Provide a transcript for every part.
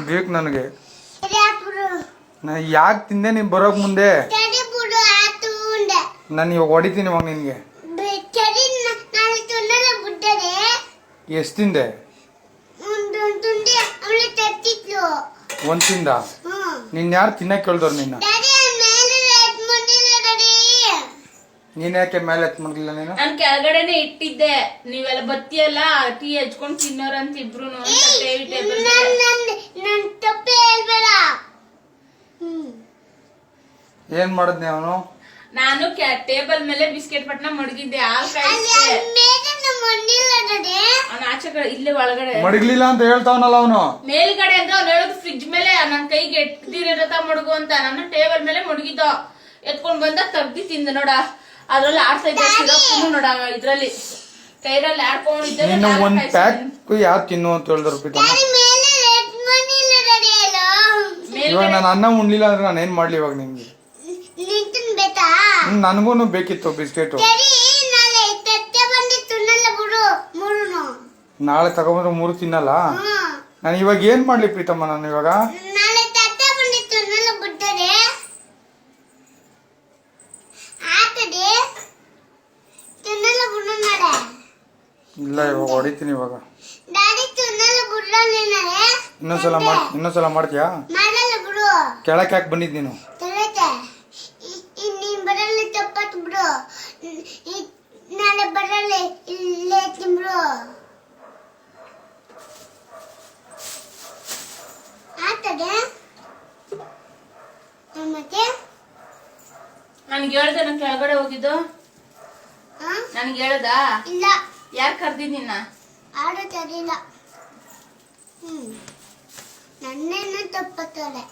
ಬೇಕು ನನಗೆ. ಯಾಕೆ ತಿಂದೆ ನೀನ್ ಬರೋಕ್ ಮುಂದೆ? ನಾನು ಇವಾಗ ಹೊಡಿತೀನಿ ಇವಾಗ ನಿನ್ಗೆ. ಎಷ್ಟು ತಿಂದೆ? ಒಂದ್ ತಿಂದ? ನಿನ್ ಯಾರು ತಿನ್ನಕ್ ಕೇಳ್ದವ್ರು ನಿನ್ನ? ನೀನ್ ಯಾಕೆ ಮೇಲೆ ಎತ್ ಮಾಡ್ಲಿಲ್ಲ ನೀನು? ನಾನ್ ಕೆಳಗಡೆನೆ ಇಟ್ಟಿದ್ದೆ, ನೀವೆಲ್ಲ ಬತ್ತಿಯಲ್ಲ ಟೀ ಹಚ್ಕೊಂಡ್ ತಿನ್ನೋರಂತ ಇಬ್ರು. ಏನ್ ಮಾಡದ್ನಿ ಅವನು? ನಾನು ಟೇಬಲ್ ಮೇಲೆ ಬಿಸ್ಕೆಟ್ ಪಟ್ನ ಮಡಗಿದ್ದೆ, ಅವ್ನ ಆಚೆ ಕಡೆ ಇಲ್ಲೇ ಒಳಗಡೆ ಮಡಗ್ಲಿಲ್ಲ ಅಂತ ಹೇಳ್ತಾವನಲ್ಲ ಅವನು. ಮೇಲ್ಗಡೆ ಅಂದ್ರೆ ಅವ್ನು ಹೇಳೋದು ಫ್ರಿಡ್ಜ್ ಮೇಲೆ ನನ್ ಕೈಗೆ ಎಟ್ದಿರತ ಮಡಗು ಅಂತ. ನಾನು ಟೇಬಲ್ ಮೇಲೆ ಮಡಗಿದ್ದ, ಎತ್ಕೊಂಡ್ ಬಂದ ತಗ್ದಿ ತಿಂದ ನೋಡ. ಅದ್ರಲ್ಲಿ ಆಡ್ತಾ ಇದ್ದ ಸಿರಪ್ ನೋಡ, ಇದ್ರಲ್ಲಿ ಕೈರಲ್ಲಿ ಆಡ್ಕೊಂಡಿದ್ದೆ. ಒಂದ್ ಪ್ಯಾಕ್ ಯಾವ್ದು ತಿನ್ನು ಅಂತ ಹೇಳಿದ್ರು. ಇವಾಗ ನಾನು ಅನ್ನ ಉಣ್ಲಿಲ್ಲ ಅಂದ್ರೆ ನಾನು ಏನ್ ಮಾಡ್ಲಿ ಇವಾಗ ನಿಮ್ಗೆ? ನನ್ಗೂನು ಬೇಕಿತ್ತು ಬಿಸ್ಕೆಟ್. ನಾಳೆ ತಗೊಂಡ್ರೆ 3 ತಿನ್ನಲ್ಲ. ನಾನು ಇವಾಗ ಏನ್ ಮಾಡ್ಲಿ ಪ್ರೀತಮ್ಮ? ನಾನು ಇವಾಗ ಇಲ್ಲ, ಇವಾಗ ಹೊಡಿತೀನಿ. ಇವಾಗ ಇನ್ನೊಂದ್ಸಲ ಮಾಡ್ತೀಯಾ? ಕೆಳಕ್ಕೆ ಯಾಕೆ ಬಂದಿದ್ ನೀನು? ನನ್ಗೆ ಹೇಳ್ದೆ ನನ್ ಕೆಳಗಡೆ ಹೋಗಿದ್ದು? ನನ್ಗೆ ಹೇಳ್ದ? ಇಲ್ಲ. ಯಾರು ಕರ್ದಿದ್ ನಿನ್ನ? ಆಡೋದಿಲ್ಲ. ನನ್ನೇನು ತಪ್ಪತ್ತಲೆ.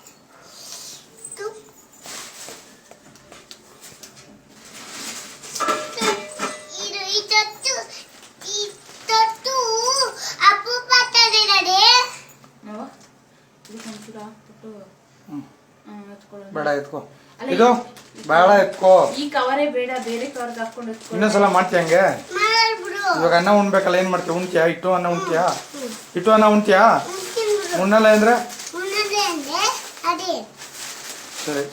ಬೇಡ ಎತ್ಕೋ, ಇದು ಬೇಡ ಎತ್ಕೋ. ಈ ಕವರೇ ಬೇಡ, ಬೇರೆ ಕವರ್ ಹಾಕೊಂಡು ಇನ್ನೊಂದ್ಸಲ ಮಾಡ್ತೀಯ ಹಂಗೆ? ಇವಾಗ ಅನ್ನ ಉಣ್ಬೇಕಲ್ಲ, ಏನ್ ಮಾಡ್ತೀಯ? ಉಣ್ತೀಯಾ? ಇಟ್ಟು ಅನ್ನ ಉಣ್ತೀಯಾ? ಇಟ್ಟು ಅನ್ನ ಉಣ್ತೀಯಾ? ಉಣ್ಣಲ್ಲ ಅಂದ್ರೆ ಸರಿ.